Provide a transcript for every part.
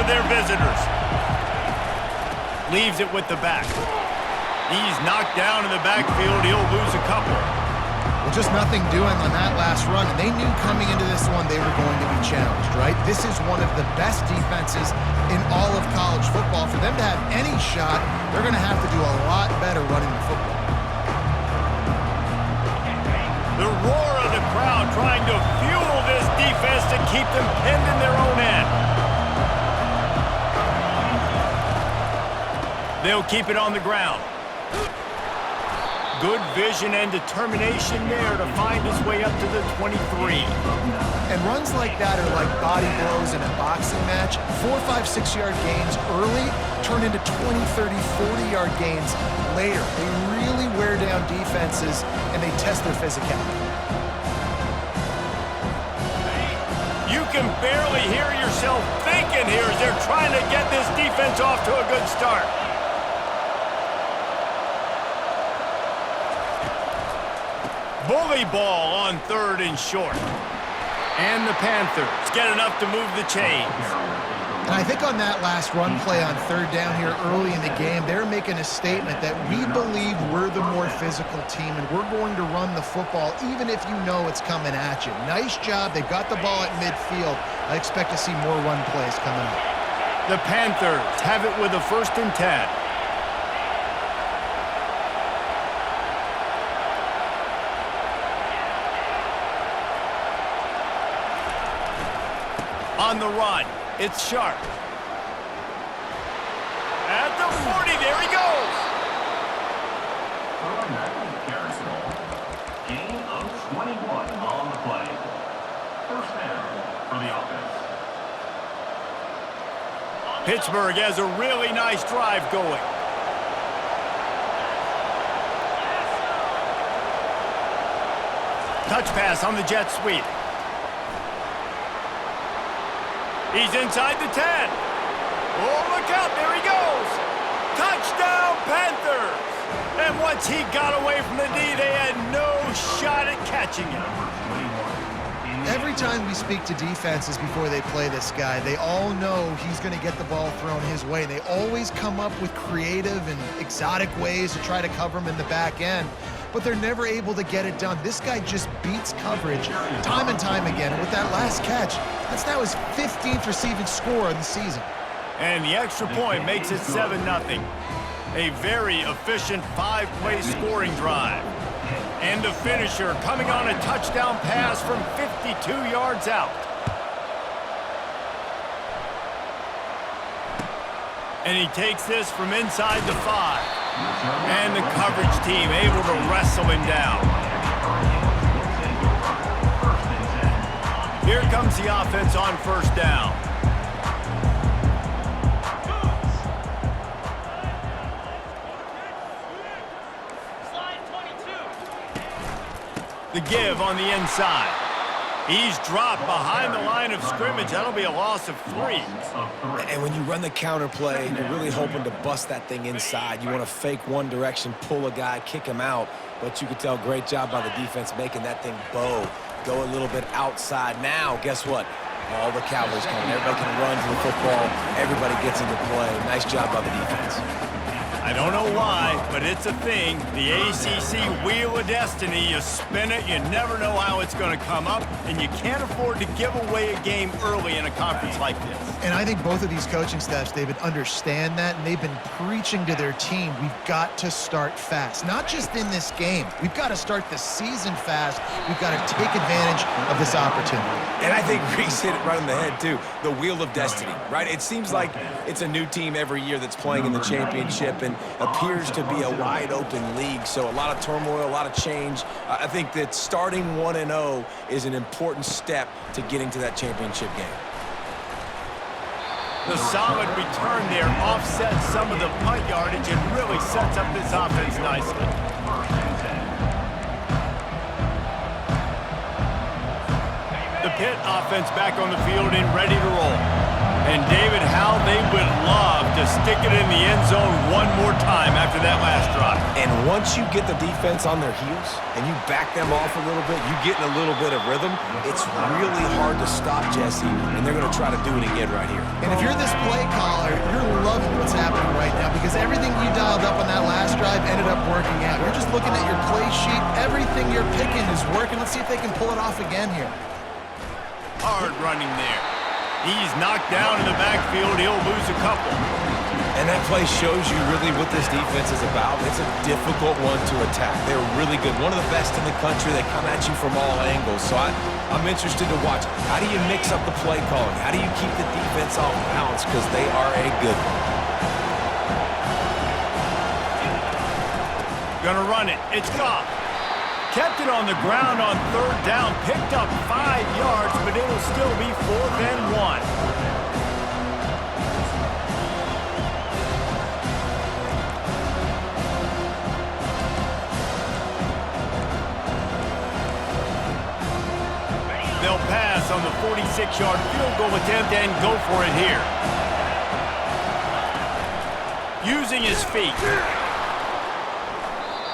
for their visitors. Leaves it with the back. He's knocked down in the backfield. He'll lose a couple. Well, just nothing doing on that last run. And they knew coming into this one they were going to be challenged, right? This is one of the best defenses in all of college football. For them to have any shot, they're going to have to do a lot better running the football. The roar of the crowd trying to fuel this defense to keep them pinned in their own end. They'll keep it on the ground. Good vision and determination there to find his way up to the 23. And runs like that are like body blows in a boxing match. 4, 5, 6-yard gains early turn into 20, 30, 40-yard gains later. They really wear down defenses, and they test their physicality. You can barely hear yourself thinking here as they're trying to get this defense off to a good start. Bully ball on 3rd and short. And the Panthers get enough to move the chains. And I think on that last run play on 3rd down here early in the game, they're making a statement that we believe we're the more physical team and we're going to run the football even if you know it's coming at you. Nice job. They got the ball at midfield. I expect to see more run plays coming up. The Panthers have it with a 1st and 10. On the run, it's Sharp. At the 40, there he goes. Gain of 21 on the play. 1st down for the offense. Pittsburgh has a really nice drive going. Touch pass on the jet sweep. He's inside the 10. Oh, look out. There he goes. Touchdown, Panthers. And once he got away from the D, they had no shot at catching him. Every time we speak to defenses before they play this guy, they all know he's going to get the ball thrown his way. They always come up with creative and exotic ways to try to cover him in the back end, but they're never able to get it done. This guy just beats coverage time and time again. And with that last catch, that's now his 15th receiving score of the season. And the extra point makes it 7-0. A very efficient 5-play scoring drive. And the finisher coming on a touchdown pass from 52 yards out. And he takes this from inside the 5. And the coverage team able to wrestle him down. Here comes the offense on 1st down. The give on the inside. He's dropped behind the line of scrimmage. That'll be a loss of 3. And when you run the counter play, you're really hoping to bust that thing inside. You want to fake one direction, pull a guy, kick him out. But you can tell, great job by the defense making that thing bow. Go a little bit outside. Now, guess what? All the Cowboys coming. Everybody can run to the football. Everybody gets into play. Nice job by the defense. I don't know why, but it's a thing. The ACC Wheel of Destiny, you spin it, you never know how it's going to come up, and you can't afford to give away a game early in a conference like this. And I think both of these coaching staffs, David, understand that, and they've been preaching to their team, we've got to start fast. Not just in this game. We've got to start the season fast. We've got to take advantage of this opportunity. And I think Reese hit it right on the head, too. The Wheel of Destiny, right? It seems like it's a new team every year that's playing in the championship and appears to be a wide-open league. So a lot of turmoil, a lot of change. I think that starting 1-0 is an important step to getting to that championship game. The solid return there offsets some of the punt yardage and really sets up this offense nicely. The Pitt offense back on the field and ready to roll. And David, how they would love to stick it in the end zone one more time after that last drive. And once you get the defense on their heels and you back them off a little bit, you get in a little bit of rhythm, it's really hard to stop, Jesse, and they're going to try to do it again right here. And if you're this play caller, you're loving what's happening right now because everything you dialed up on that last drive ended up working out. You're just looking at your play sheet. Everything you're picking is working. Let's see if they can pull it off again here. Hard running there. He's knocked down in the backfield. He'll lose a couple. And that play shows you really what this defense is about. It's a difficult one to attack. They're really good. One of the best in the country. They come at you from all angles. So I'm interested to watch. How do you mix up the play calling? How do you keep the defense off balance? Because they are a good one. Gonna run it. It's Goff. Kept it on the ground on third down. Picked up 5 yards, but it'll still be 4th and 1. They'll pass on the 46-yard field goal attempt and go for it here. Using his feet.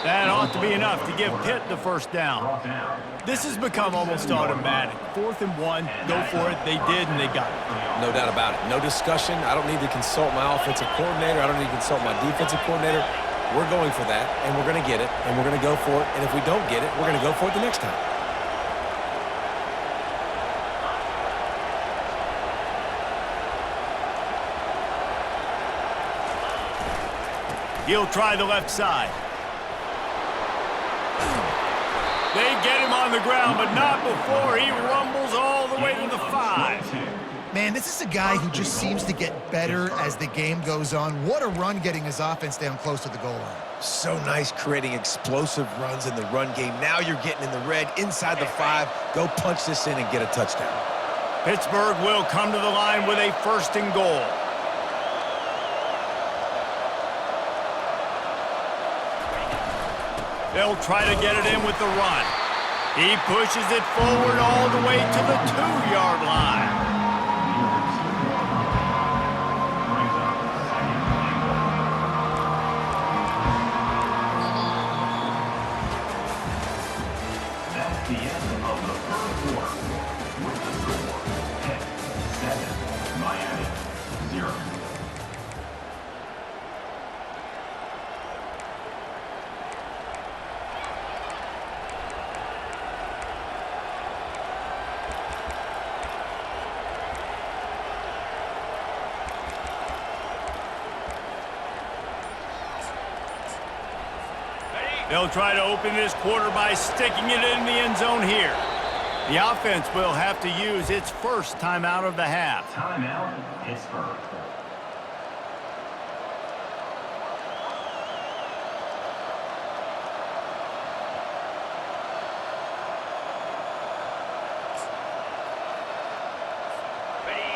That ought to be enough to give Pitt the first down. This has become almost automatic. 4th and 1, go for it. They did, and they got it. No doubt about it. No discussion. I don't need to consult my offensive coordinator. I don't need to consult my defensive coordinator. We're going for that, and we're going to get it, and we're going to go for it. And if we don't get it, we're going to go for it the next time. He'll try the left side. They get him on the ground, but not before he rumbles all the way to the 5. Man, this is a guy who just seems to get better as the game goes on. What a run getting his offense down close to the goal line. So nice creating explosive runs in the run game. Now you're getting in the red inside the 5. Go punch this in and get a touchdown. Pittsburgh will come to the line with a 1st and goal. They'll try to get it in with the run. He pushes it forward all the way to the 2-yard line. That's the end of the first quarter. With the score, Pitt 7, Miami 0. They'll try to open this quarter by sticking it in the end zone here. The offense will have to use its first timeout of the half. Timeout, Pittsburgh.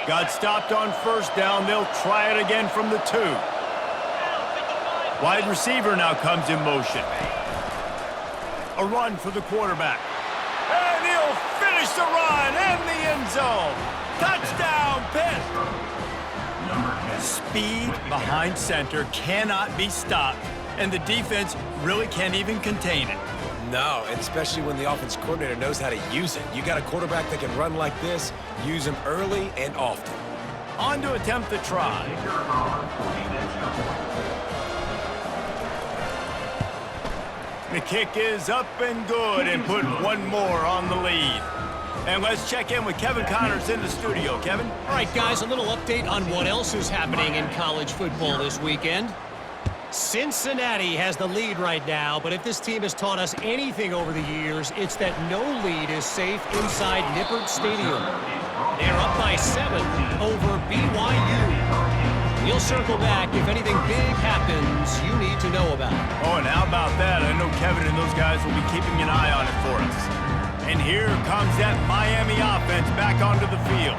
Got stopped on 1st down. They'll try it again from the 2. Wide receiver now comes in motion. A run for the quarterback. And he'll finish the run in the end zone. Touchdown, Pitt. Speed behind center cannot be stopped, and the defense really can't even contain it. No, and especially when the offense coordinator knows how to use it. You got a quarterback that can run like this, use him early and often. On to attempt the try. The kick is up and good and put one more on the lead. And let's check in with Kevin Connors in the studio. Kevin? All right, guys, a little update on what else is happening in college football this weekend. Cincinnati has the lead right now, but if this team has taught us anything over the years, it's that no lead is safe inside Nippert Stadium. They're up by 7 over BYU. We'll circle back if anything big happens you need to know about. Oh, and how about that? I know Kevin and those guys will be keeping an eye on it for us. And here comes that Miami offense back onto the field.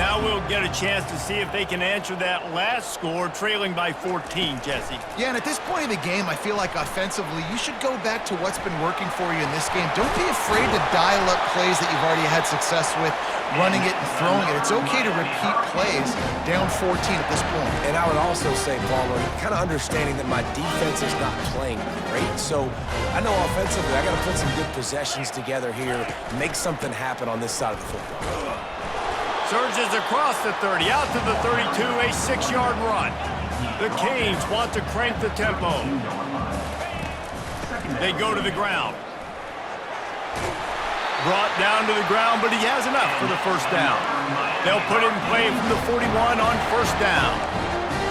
Now we'll get a chance to see if they can answer that last score, trailing by 14, Jesse. Yeah, and at this point in the game, I feel like offensively, you should go back to what's been working for you in this game. Don't be afraid to dial up plays that you've already had success with. running it and throwing it. It's okay to repeat plays down 14 at this point. And I would also say, Palmer, kind of understanding that my defense is not playing great. So I know offensively I got to put some good possessions together here, make something happen on this side of the football. Surges across the 30, out to the 32, a 6-yard run. The Canes want to crank the tempo. They go to the ground. Brought down to the ground, but he has enough for the first down. They'll put it in play from the 41 on first down.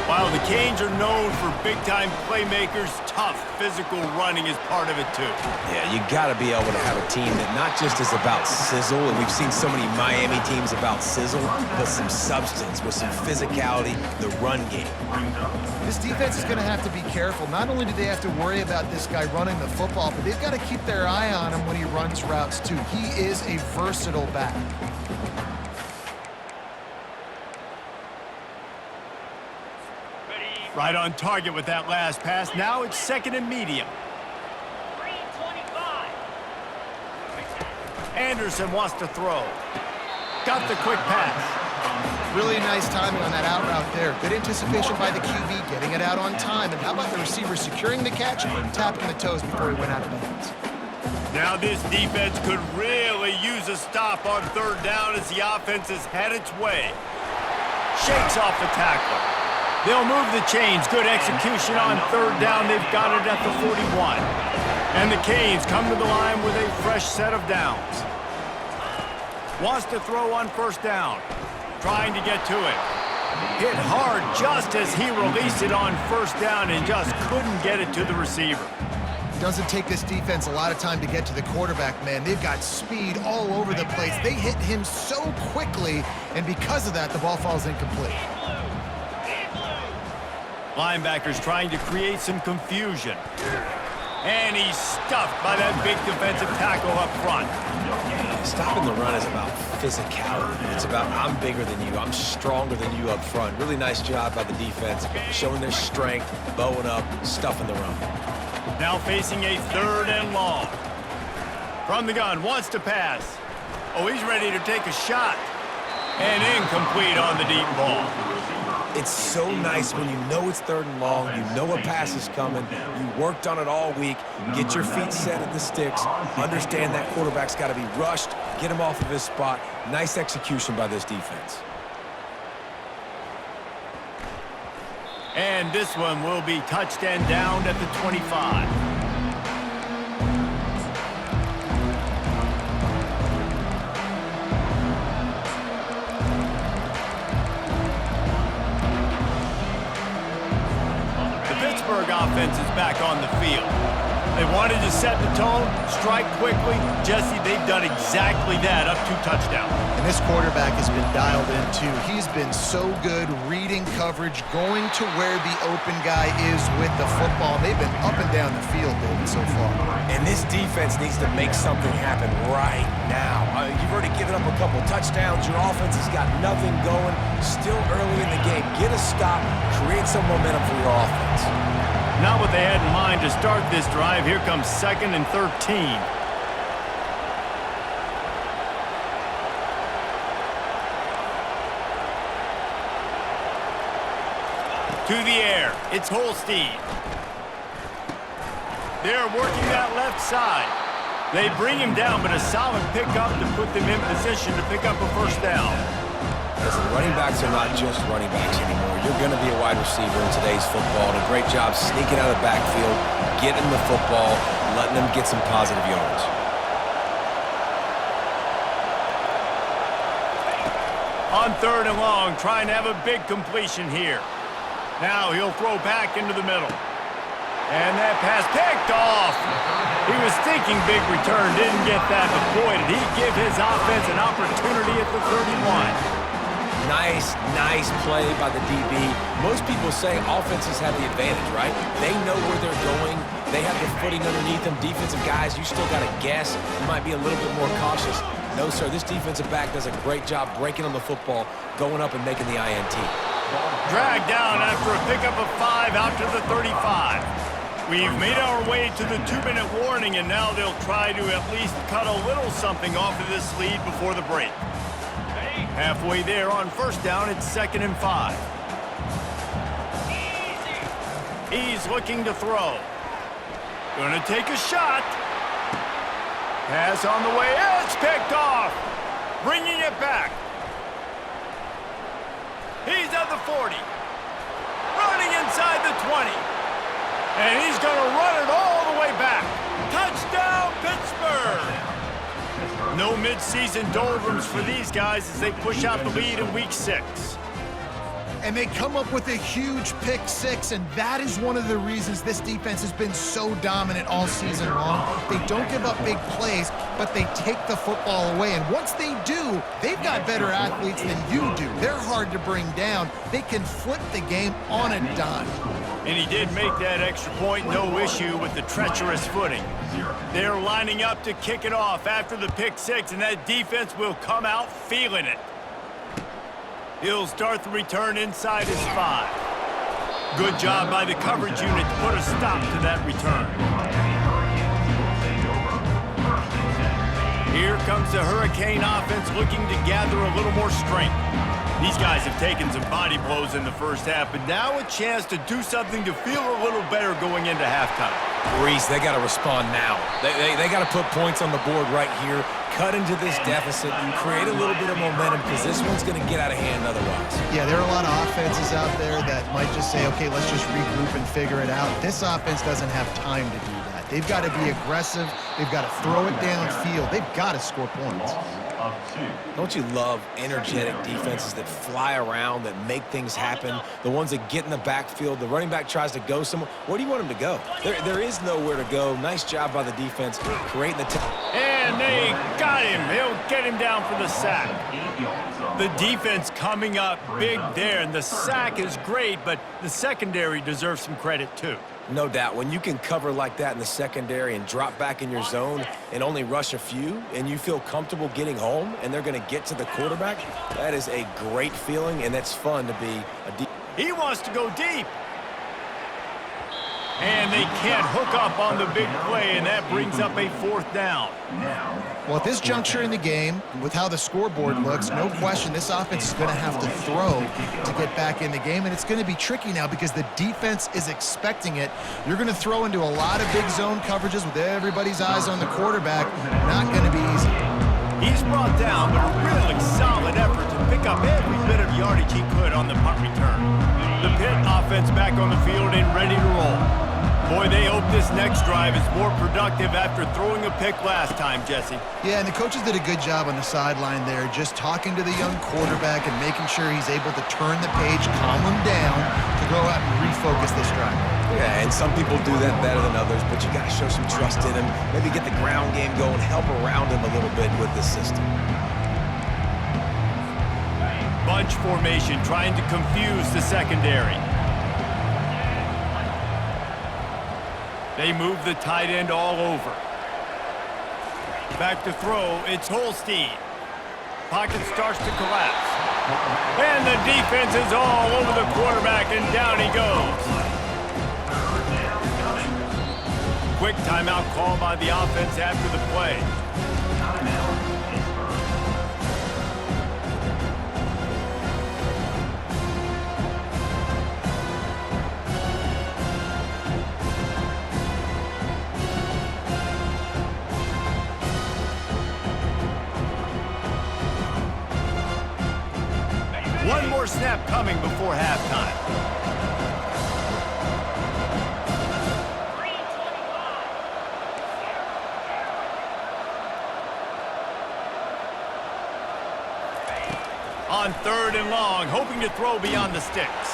While the Canes are known for big-time playmakers, tough physical running is part of it too. Yeah, you got to be able to have a team that not just is about sizzle, and we've seen so many Miami teams about sizzle, but some substance with some physicality, the run game. This defense is going to have to be careful. Not only do they have to worry about this guy running the football, but they've got to keep their eye on him when he runs routes too. He is a versatile back. Right on target with that last pass. Now it's second and medium. Anderson wants to throw. Got the quick pass. Really nice timing on that out route there. Good anticipation by the QB, getting it out on time. And how about the receiver securing the catch and tapping the toes before he went out of bounds? Now this defense could really use a stop on third down as the offense has had its way. Shakes off the tackler. They'll move the chains. Good execution on third down. They've got it at the 41. And the Canes come to the line with a fresh set of downs. Wants to throw on first down. Trying to get to it. Hit hard just as he released it on first down and just couldn't get it to the receiver. Doesn't take this defense a lot of time to get to the quarterback, man. They've got speed all over the place. They hit him so quickly, and because of that, the ball falls incomplete. Linebackers trying to create some confusion. And he's stuffed by that big defensive tackle up front. Stopping the run is about physicality. It's about I'm bigger than you, I'm stronger than you up front. Really nice job by the defense, showing their strength, bowing up, stuffing the run. Now facing a third and long. From the gun, wants to pass. Oh, he's ready to take a shot. And incomplete on the deep ball. It's so nice when you know it's third and long, you know a pass is coming, you worked on it all week, get your feet set at the sticks, understand that quarterback's got to be rushed, get him off of his spot. Nice execution by this defense. And this one will be touched and downed at the 25. Pittsburgh offense is back on the field. They wanted to set the tone, strike quickly. Jesse, they've done exactly that, up 2 touchdowns. And this quarterback has been dialed in too. He's been so good reading coverage, going to where the open guy is with the football. They've been up and down the field, David, so far. And this defense needs to make something happen right now. You've already given up a couple touchdowns. Your offense has got nothing going. Still early in the game. Get a stop. Create some momentum for your offense. Not what they had in mind to start this drive. Here comes 2nd and 13. To the air. It's Holstein. They're working that left side. They bring him down, but a solid pickup to put them in position to pick up a first down. Listen, running backs are not just running backs anymore. You're going to be a wide receiver in today's football. And a great job sneaking out of the backfield, getting the football, letting them get some positive yards. On third and long, trying to have a big completion here. Now he'll throw back into the middle. And that pass picked off. He was thinking big return, didn't get that, but boy, did he give his offense an opportunity at the 31. Nice play by the DB. Most people say offenses have the advantage, right? They know where they're going. They have the footing underneath them. Defensive guys, you still got to guess. You might be a little bit more cautious. No, sir, this defensive back does a great job breaking on the football, going up and making the INT. Dragged down after a pickup of 5 out to the 35. We've made our way to the 2-minute warning, and now they'll try to at least cut a little something off of this lead before the break. Halfway there on first down, it's 2nd and 5. He's looking to throw. Gonna take a shot. Pass on the way. It's picked off. Bringing it back. He's at the 40. Running inside the 20. And he's gonna run it all the way back. Touchdown, Pittsburgh! No midseason doldrums for these guys as they push out the lead in Week 6. And they come up with a huge pick six, and that is one of the reasons this defense has been so dominant all season long. They don't give up big plays, but they take the football away. And once they do, they've got better athletes than you do. They're hard to bring down. They can flip the game on a dime. And he did make that extra point, no issue with the treacherous footing. They're lining up to kick it off after the pick six, and that defense will come out feeling it. He'll start the return inside his 5. Good job by the coverage unit to put a stop to that return. Here comes the Hurricane offense looking to gather a little more strength. These guys have taken some body blows in the first half, but now a chance to do something to feel a little better going into halftime. Reese, they got to respond now. They got to put points on the board right here, cut into this deficit, and create a little bit of momentum because this one's going to get out of hand otherwise. Yeah, there are a lot of offenses out there that might just say, okay, let's just regroup and figure it out. This offense doesn't have time to do that. They've got to be aggressive. They've got to throw it downfield. They've got to score points. Don't you love energetic defenses that fly around, that make things happen, the ones that get in the backfield, the running back tries to go somewhere? Where do you want him to go? There is nowhere to go. Nice job by the defense creating the And they got him. He'll get him down for the sack. The defense coming up big there, and the sack is great, but the secondary deserves some credit too. No doubt. When you can cover like that in the secondary and drop back in your zone and only rush a few, and you feel comfortable getting home and they're going to get to the quarterback, that is a great feeling, and it's fun to be a deep. He wants to go deep. And they can't hook up on the big play, and that brings up a 4th down. Well, at this juncture in the game, with how the scoreboard looks, no question this offense is going to have to throw to get back in the game, and it's going to be tricky now because the defense is expecting it. You're going to throw into a lot of big zone coverages with everybody's eyes on the quarterback. Not going to be easy. He's brought down, but a really solid effort to pick up every bit of yardage he could on the punt return. The Pitt offense back on the field and ready to roll. Boy, they hope this next drive is more productive after throwing a pick last time, Jesse. Yeah, and the coaches did a good job on the sideline there, just talking to the young quarterback and making sure he's able to turn the page, calm him down, to go out and refocus this drive. Yeah, and some people do that better than others, but you got to show some trust in him, maybe get the ground game going, help around him a little bit with the system. Bunch formation trying to confuse the secondary. They move the tight end all over. Back to throw, it's Holstein. Pocket starts to collapse. And the defense is all over the quarterback, and down he goes. Quick timeout call by the offense after the play. One more snap coming before halftime. On 3rd and long, hoping to throw beyond the sticks.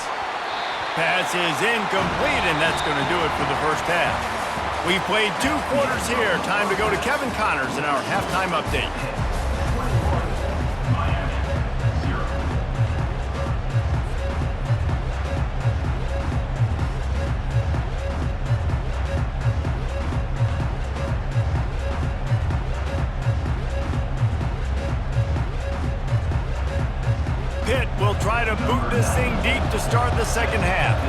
Pass is incomplete, and that's going to do it for the first half. We've played 2 quarters here. Time to go to Kevin Connors in our halftime update. Pitt will try to boot this thing deep to start the second half.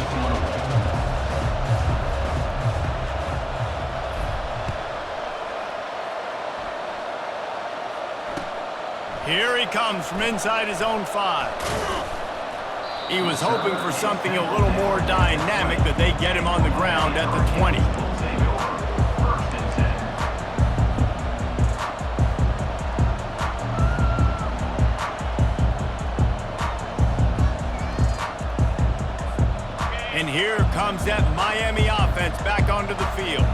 Here he comes from inside his own 5. He was hoping for something a little more dynamic, but they get him on the ground at the 20. And here comes that Miami offense back onto the field.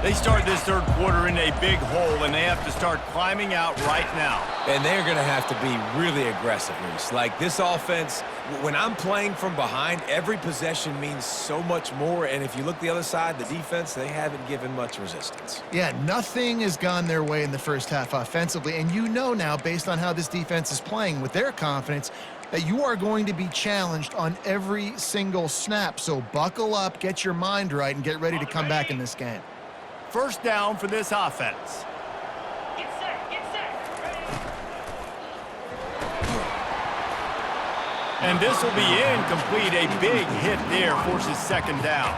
They start this third quarter in a big hole, and they have to start climbing out right now. And they're going to have to be really aggressive, Reese. Like, this offense, when I'm playing from behind, every possession means so much more. And if you look the other side, the defense, they haven't given much resistance. Yeah, nothing has gone their way in the first half offensively. And you know now, based on how this defense is playing with their confidence, that you are going to be challenged on every single snap. So buckle up, get your mind right, and get ready to come back in this game. First down for this offense. Get set, get set. And this will be incomplete. A big hit there forces second down.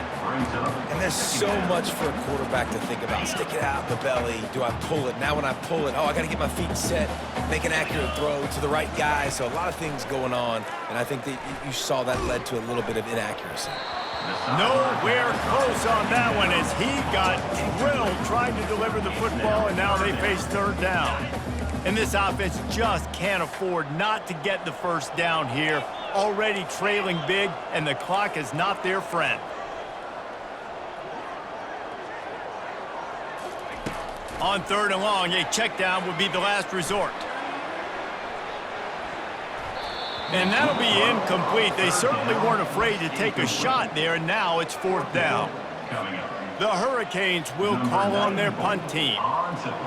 And there's so much for a quarterback to think about. Stick it out the belly. Do I pull it? Now when I pull it, oh, I got to get my feet set, make an accurate throw to the right guy. So a lot of things going on, and I think that you saw that led to a little bit of inaccuracy. Nowhere close on that one as he got drilled trying to deliver the football, and now they face third down. And this offense just can't afford not to get the first down here. Already trailing big, and the clock is not their friend. On third and long, a check down would be the last resort. And that'll be incomplete. They certainly weren't afraid to take a shot there, and now it's fourth down. The Hurricanes will call on their punt team.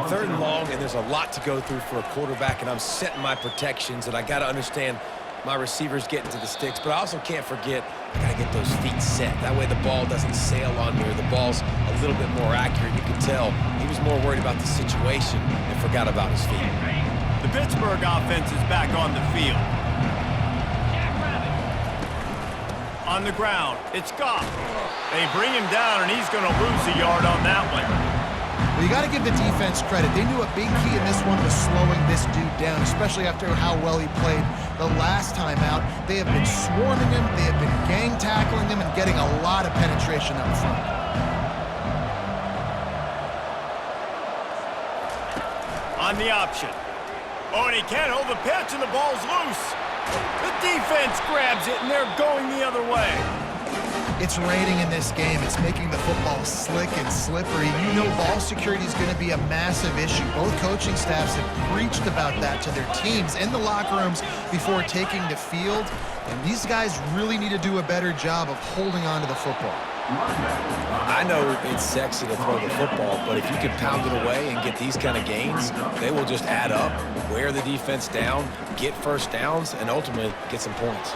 Third and long, and there's a lot to go through for a quarterback, and I'm setting my protections, and I got to understand my receivers getting to the sticks, but I also can't forget I got to get those feet set. That way the ball doesn't sail on me, or the ball's a little bit more accurate. You can tell he was more worried about the situation and forgot about his feet. The Pittsburgh offense is back on the field. On the ground, it's Goff. They bring him down, and he's going to lose a yard on that one. Well, you got to give the defense credit. They knew a big key in this one was slowing this dude down, especially after how well he played the last time out. They have been swarming him, they have been gang tackling him, and getting a lot of penetration up front. On the option. Oh, and he can't hold the pitch, and the ball's loose. The defense grabs it, and they're going the other way. It's raining in this game. It's making the football slick and slippery. You know ball security is going to be a massive issue. Both coaching staffs have preached about that to their teams in the locker rooms before taking the field. And these guys really need to do a better job of holding on to the football. I know it's sexy to throw the football, but if you can pound it away and get these kind of gains, they will just add up, wear the defense down, get first downs, and ultimately get some points.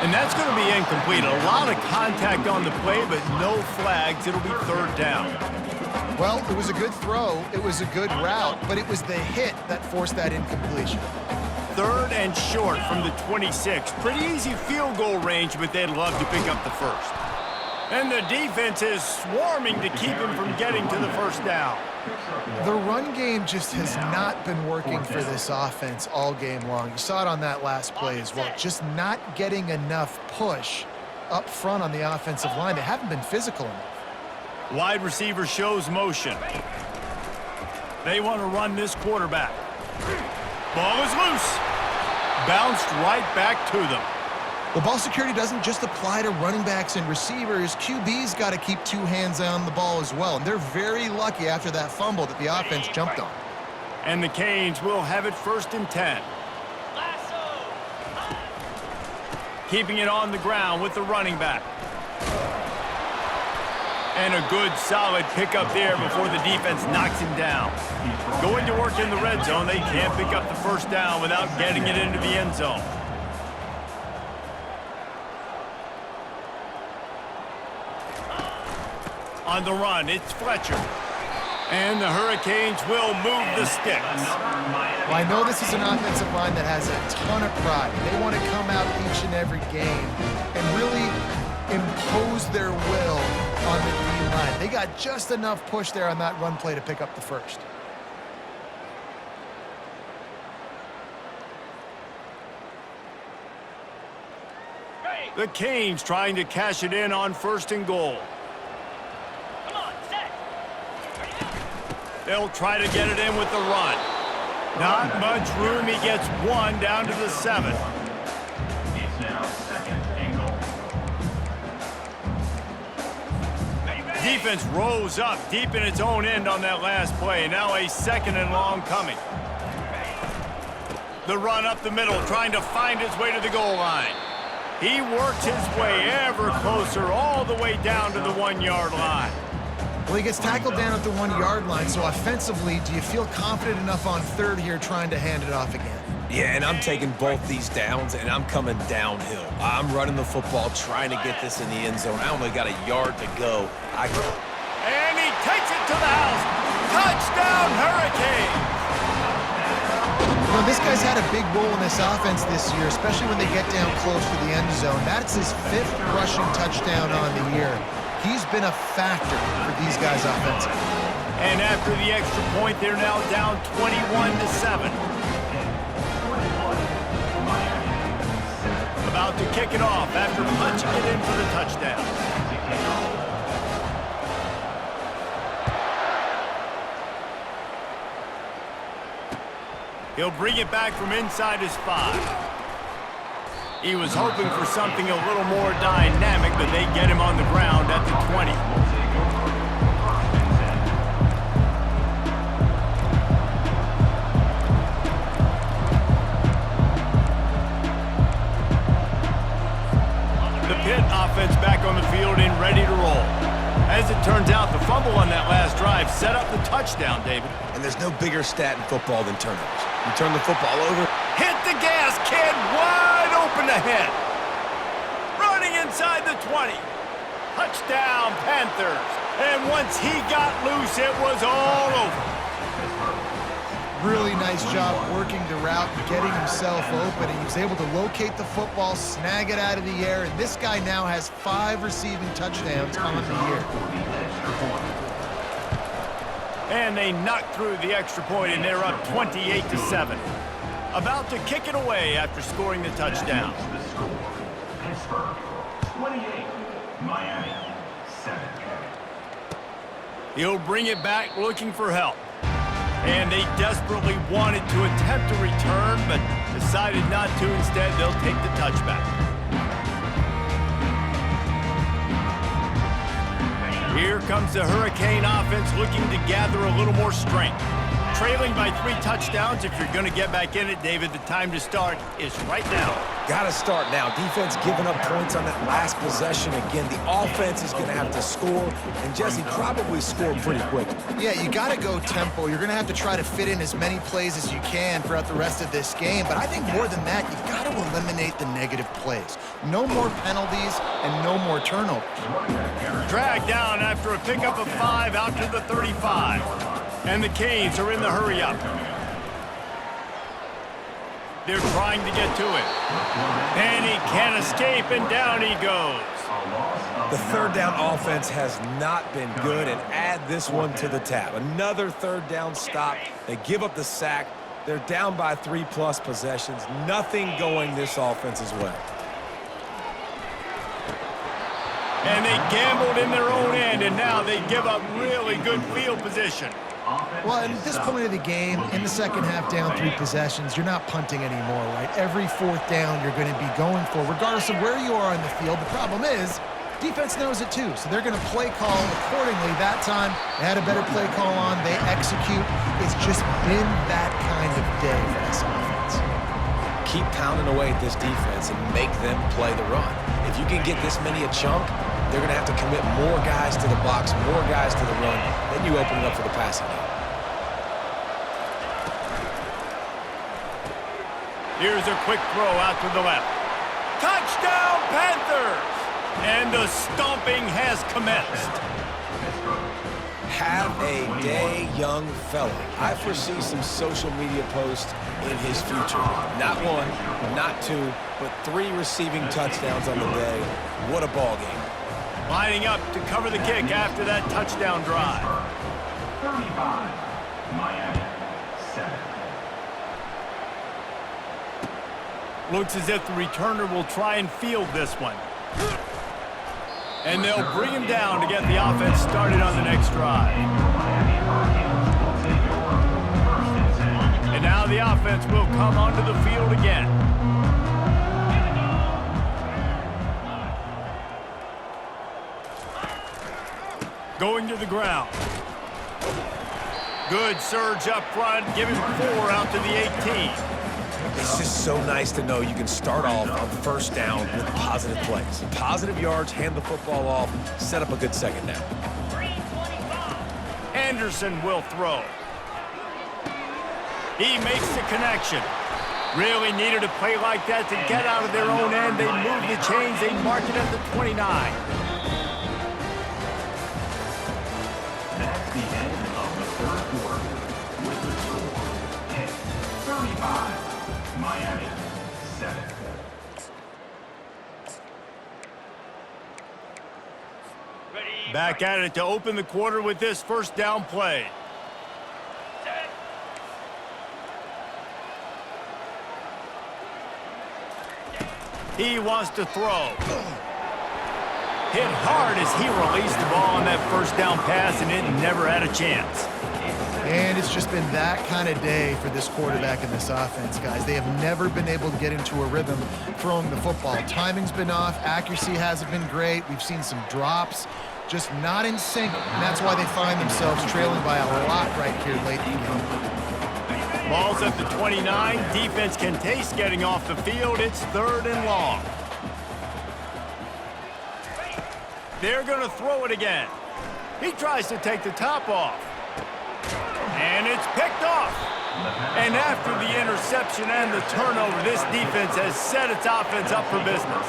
And that's going to be incomplete. A lot of contact on the play, but no flags. It'll be third down. Well, it was a good throw. It was a good route, but it was the hit that forced that incompletion. Third and short from the 26. Pretty easy field goal range, but they'd love to pick up the first. And the defense is swarming to keep him from getting to the first down. The run game just has not been working for this offense all game long. You saw it on that last play as well. Just not getting enough push up front on the offensive line. They haven't been physical enough. Wide receiver shows motion. They want to run this quarterback. Ball is loose. Bounced right back to them. Well, ball security doesn't just apply to running backs and receivers. QB's got to keep two hands on the ball as well. And they're very lucky after that fumble that the offense jumped on. And the Canes will have it first and 10. Keeping it on the ground with the running back. And a good solid pickup there before the defense knocks him down. Going to work in the red zone, they can't pick up the first down without getting it into the end zone. On the run, it's Fletcher. And the Hurricanes will move the sticks. Well, I know this is an offensive line that has a ton of pride. They want to come out each and every game and really impose their will on the D-line. They got just enough push there on that run play to pick up the first. The Canes trying to cash it in on 1st and goal. Come on, set. They'll try to get it in with the run. Not much room. He gets one down to the 7. It's now 2nd and goal. Defense rose up deep in its own end on that last play. Now a 2nd and long coming. The run up the middle, trying to find his way to the goal line. He works his way ever closer all the way down to the 1-yard line. Well, he gets tackled down at the 1-yard line, so offensively, do you feel confident enough on 3rd here trying to hand it off again? Yeah, and I'm taking both these downs, and I'm coming downhill. I'm running the football, trying to get this in the end zone. I only got a yard to go. And he takes it to the house. Touchdown, Hurricane! You know, this guy's had a big role in this offense this year, especially when they get down close to the end zone. That's his 5th rushing touchdown on the year. He's been a factor for these guys offensively. And after the extra point, they're now down 21-7. About to kick it off after punching it in for the touchdown. He'll bring it back from inside his 5. He was hoping for something a little more dynamic, but they get him on the ground at the 20. The Pitt offense back on the field and ready to roll. As it turns out, the fumble on that last drive set up the touchdown, David. And there's no bigger stat in football than turnovers. You turn the football over. Hit the gas, kid. Wide open ahead. Running inside the 20. Touchdown, Panthers. And once he got loose, it was all over. Really nice job working the route and getting himself open. And he was able to locate the football, snag it out of the air, and this guy now has 5 receiving touchdowns on the year. And they knocked through the extra point, and they're up 28-7. About to kick it away after scoring the touchdown. The score, Pittsburgh 28, Miami 7. He'll bring it back looking for help. And they desperately wanted to attempt a return, but decided not to. Instead, they'll take the touchback. Here comes the Hurricane offense looking to gather a little more strength. Trailing by 3 touchdowns, if you're going to get back in it, David, the time to start is right now. Got to start now. Defense giving up points on that last possession again. The offense is going to have to score, and Jesse probably scored pretty quick. Yeah, you got to go tempo. You're going to have to try to fit in as many plays as you can throughout the rest of this game. But I think more than that, you got to eliminate the negative plays. No more penalties and no more turnovers. Dragged down after a pickup of 5 out to the 35. And the Canes are in the hurry-up. They're trying to get to it. And he can't escape, and down he goes. The 3rd down offense has not been good, and add this one to the tab. Another 3rd down stop. They give up the sack. They're down by 3+ possessions. Nothing going this offense's way. And they gambled in their own end, and now they give up really good field position. Well, at this point of the game, in the second half, down 3 possessions, you're not punting anymore, right? Every 4th down you're going to be going for, regardless of where you are on the field. The problem is, defense knows it too, so they're going to play call accordingly. That time, they had a better play call on. They execute. It's just been that kind of day for this offense. Keep pounding away at this defense and make them play the run. If you can get this many a chunk, they're going to have to commit more guys to the box, more guys to the run. Then you open it up for the passing game. Here's a quick throw out to the left. Touchdown, Panthers! And the stomping has commenced. Have a day, young fella. I foresee some social media posts in his future. Not 1, not 2, but 3 receiving touchdowns on the day. What a ball game. Lining up to cover the kick after that touchdown drive. 35, Miami 7. Looks as if the returner will try and field this one. And they'll bring him down to get the offense started on the next drive. And now the offense will come onto the field again. Going to the ground. Good surge up front, giving 4 out to the 18. It's just so nice to know you can start off on first down with positive plays. Positive yards, hand the football off, set up a good second down. Anderson will throw. He makes the connection. Really needed a play like that to get out of their own end. They move the chains. They mark it at the 29. That's the end of the third quarter. With the score, Pitt 35, Miami 7. Back at it to open the quarter with this first down play. He wants to throw. Hit hard as he released the ball on that first down pass, and it never had a chance. And it's just been that kind of day for this quarterback and this offense, guys. They have never been able to get into a rhythm throwing the football. Timing's been off. Accuracy hasn't been great. We've seen some drops. Just not in sync, and that's why they find themselves trailing by a lot right here late in the game. Ball's at the 29. Defense can taste getting off the field. It's 3rd and long. They're going to throw it again. He tries to take the top off. And it's picked off. And after the interception and the turnover, this defense has set its offense up for business.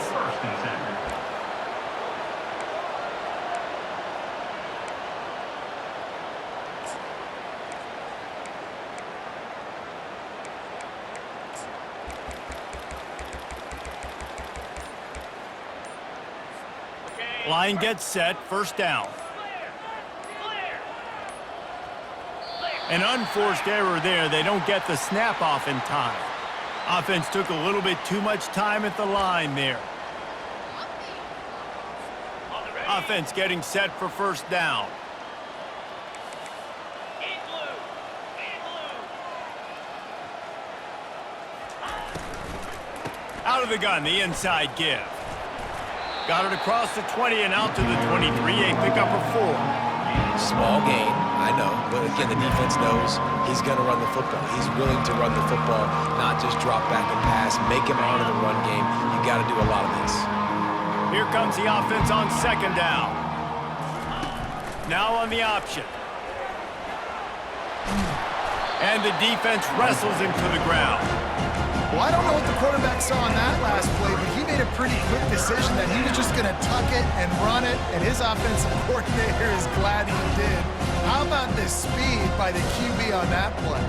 Line gets set, first down. An unforced error there. They don't get the snap off in time. Offense took a little bit too much time at the line there. Offense getting set for first down. Out of the gun, the inside give. Got it across the 20 and out to the 23, a pickup of 4. Small gain, I know, but again, the defense knows he's going to run the football. He's willing to run the football, not just drop back and pass, make him honor the run game. You got to do a lot of this. Here comes the offense on second down. Now on the option. And the defense wrestles him to the ground. Well, I don't know what the quarterback saw on that last play, but he made a pretty quick decision that he was just going to tuck it and run it, and his offensive coordinator is glad he did. How about the speed by the QB on that play?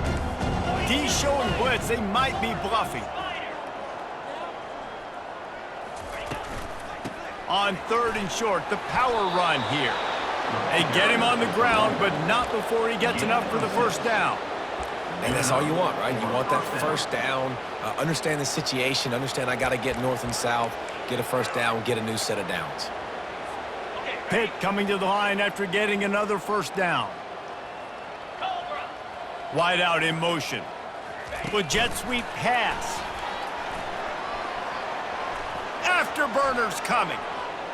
D's showing blitz. They might be bluffing. On 3rd and short, the power run here. They get him on the ground, but not before he gets enough for the first down. And that's all you want, right? You want that first down, understand the situation, understand I got to get north and south, get a first down, get a new set of downs. Pitt coming to the line after getting another first down. Wide out in motion. With jet sweep pass. Afterburners coming.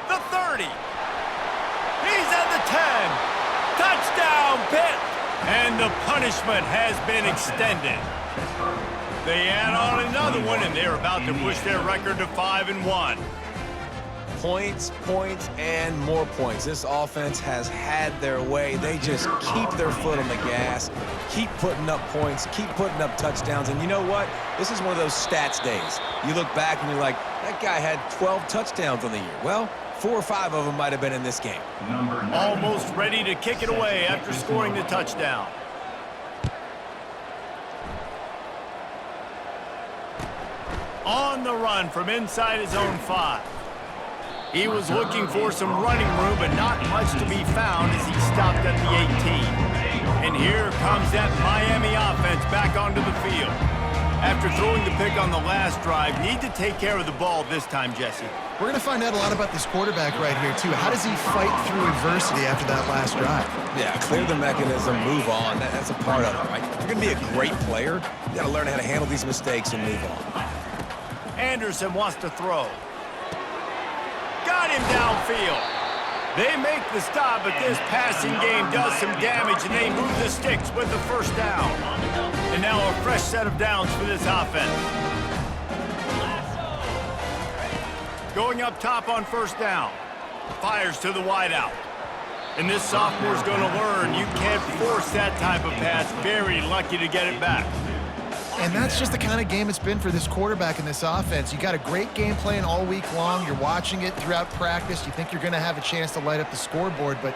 The 30. He's at the 10. Touchdown, Pitt. And the punishment has been extended. They add on another one, and they're about to push their record to 5-1. Points, points, and more points. This offense has had their way. They just keep their foot on the gas, keep putting up points, keep putting up touchdowns. And you know what? This is one of those stats days. You look back and you're like, that guy had 12 touchdowns on the year. Well, 4 or 5 of them might have been in this game. Almost ready to kick it away after scoring the touchdown. On the run from inside his own 5. He was looking for some running room, but not much to be found as he stopped at the 18. And here comes that Miami offense back onto the field. After throwing the pick on the last drive, need to take care of the ball this time, Jesse. We're going to find out a lot about this quarterback right here, too. How does he fight through adversity after that last drive? Yeah, clear the mechanism, move on. That's a part of it, right? If you're going to be a great player, you got to learn how to handle these mistakes and move on. Anderson wants to throw. Got him downfield. They make the stop, but this passing game does some damage, and they move the sticks with the first down. And now a fresh set of downs for this offense. Going up top on first down. Fires to the wideout. And this sophomore's going to learn you can't force that type of pass. Very lucky to get it back. And that's just the kind of game it's been for this quarterback in this offense. You got a great game plan all week long. You're watching it throughout practice. You think you're going to have a chance to light up the scoreboard, but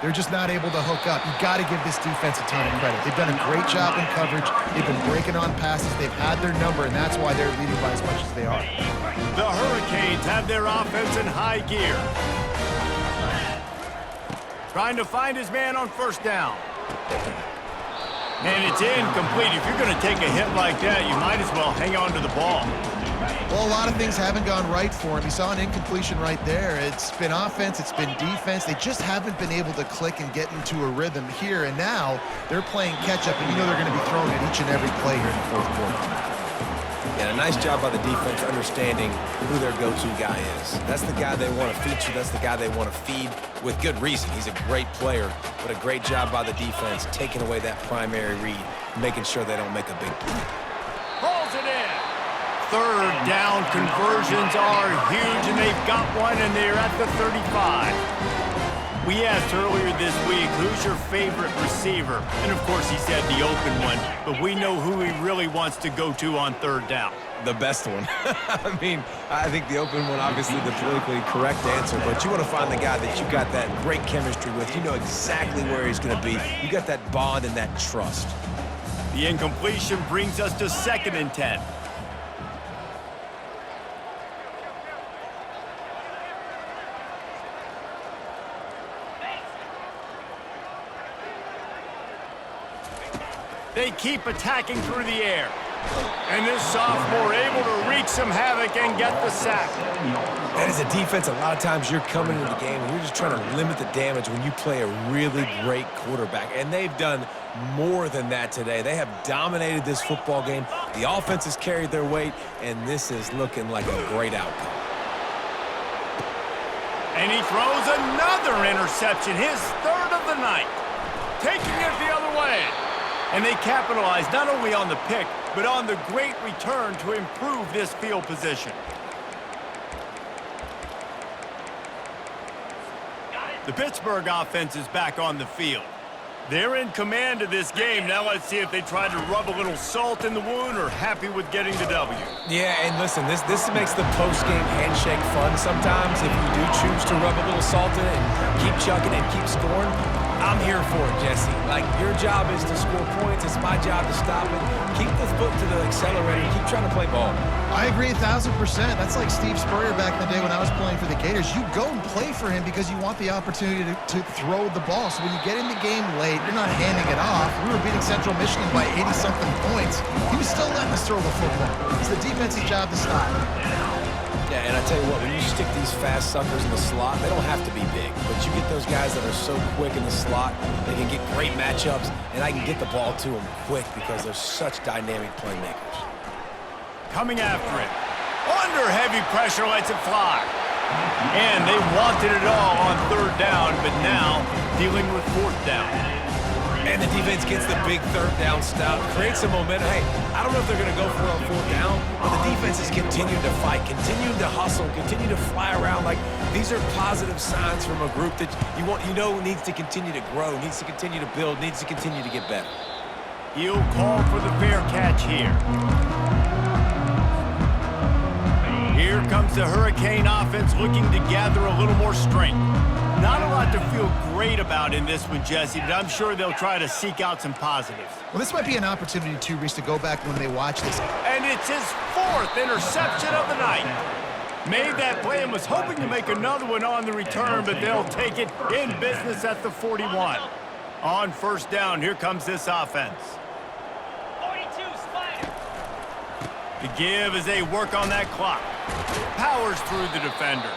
they're just not able to hook up. You got to give this defense a ton of credit. They've done a great job in coverage. They've been breaking on passes. They've had their number, and that's why they're leading by as much as they are. The Hurricanes have their offense in high gear. Trying to find his man on first down. And it's incomplete. If you're going to take a hit like that, you might as well hang on to the ball. Well, a lot of things haven't gone right for him. He saw an incompletion right there. It's been offense, it's been defense. They just haven't been able to click and get into a rhythm here. And now they're playing catch-up, and you know they're going to be throwing it each and every play here in the fourth quarter. Yeah, a nice job by the defense understanding who their go-to guy is. That's the guy they want to feature. That's the guy they want to feed with good reason. He's a great player, but a great job by the defense taking away that primary read, making sure they don't make a big play. Pulls it in. Third down conversions are huge, and they've got one, and they're at the 35. We asked earlier this week, who's your favorite receiver? And of course he said the open one, but we know who he really wants to go to on third down. The best one. I mean, I think the open one, obviously the politically correct answer, but you want to find the guy that you got that great chemistry with. You know exactly where he's going to be. You got that bond and that trust. The incompletion brings us to 2nd and 10. They keep attacking through the air. And this sophomore able to wreak some havoc and get the sack. And as a defense, a lot of times you're coming into the game and you're just trying to limit the damage when you play a really great quarterback. And they've done more than that today. They have dominated this football game. The offense has carried their weight, and this is looking like a great outcome. And he throws another interception, his 3rd of the night. Taking it the other way. And they capitalize not only on the pick, but on the great return to improve this field position. The Pittsburgh offense is back on the field. They're in command of this game. Now let's see if they try to rub a little salt in the wound or happy with getting the W. Yeah, and listen, this makes the post-game handshake fun sometimes. If you do choose to rub a little salt in it and keep chucking and keep scoring, I'm here for it, Jesse. Like, your job is to score points. It's my job to stop it. Keep the foot to the accelerator. Keep trying to play ball. I agree 1,000%. That's like Steve Spurrier back in the day when I was playing for the Gators. You go and play for him because you want the opportunity to throw the ball. So when you get in the game late, you're not handing it off. We were beating Central Michigan by 80-something points. He was still letting us throw the football. It's the defense's job to stop. Yeah, and I tell you what, when you stick these fast suckers in the slot, they don't have to be big. But you get those guys that are so quick in the slot, they can get great matchups, and I can get the ball to them quick because they're such dynamic playmakers. Coming after it. Under heavy pressure, lets it fly. And they wanted it all on 3rd down, but now dealing with 4th down. And the defense gets the big 3rd down stop, creates some momentum. Hey, I don't know if they're going to go for it on 4th down, but the defense is continuing to fight, continuing to hustle, continue to fly around. Like, these are positive signs from a group that you know needs to continue to grow, needs to continue to build, needs to continue to get better. He'll call for the fair catch here. Here comes the Hurricane offense looking to gather a little more strength. Not a lot to feel great about in this one, Jesse, but I'm sure they'll try to seek out some positives. Well, this might be an opportunity, too, Reese, to go back when they watch this. And it's his 4th interception of the night. Made that play and was hoping to make another one on the return, but they'll take it in business at the 41. On 1st down, here comes this offense. 42, Spider. The give as they work on that clock. Powers through the defender.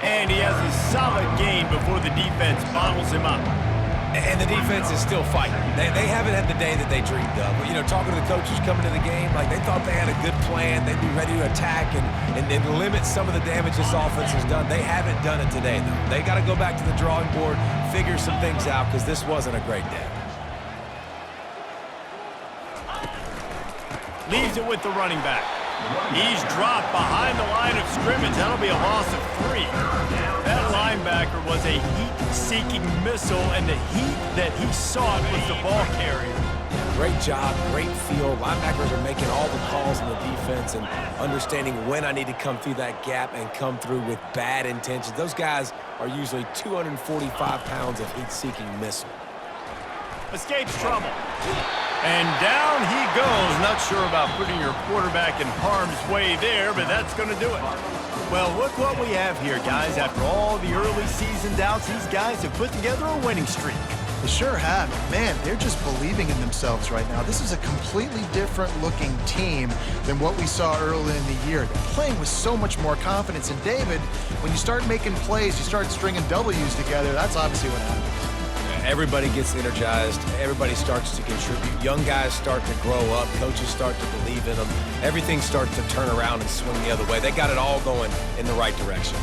And he has a solid gain before the defense bottles him up. And the defense is still fighting. They haven't had the day that they dreamed of. But, you know, talking to the coaches coming to the game, like they thought they had a good plan. They'd be ready to attack and limit some of the damage this offense has done. They haven't done it today, though. They got to go back to the drawing board, figure some things out, because this wasn't a great day. Leaves it with the running back. He's dropped behind the line of scrimmage. That'll be a loss of 3. That linebacker was a heat-seeking missile, and the heat that he sought was the ball carrier. Great job, great feel. Linebackers are making all the calls in the defense and understanding when I need to come through that gap and come through with bad intentions. Those guys are usually 245 pounds of heat-seeking missile. Escapes trouble. And down he goes. Not sure about putting your quarterback in harm's way there, but that's going to do it. Well, look what we have here, guys. After all the early season doubts, these guys have put together a winning streak. They sure have. Man, they're just believing in themselves right now. This is a completely different looking team than what we saw early in the year. They're playing with so much more confidence. And David, when you start making plays, you start stringing W's together, that's obviously what happens. Everybody gets energized. Everybody starts to contribute. Young guys start to grow up. Coaches start to believe in them. Everything starts to turn around and swing the other way. They got it all going in the right direction.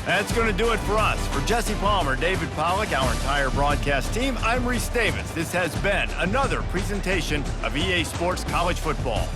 That's going to do it for us. For Jesse Palmer, David Pollack, our entire broadcast team, I'm Reese Davis. This has been another presentation of EA Sports College Football.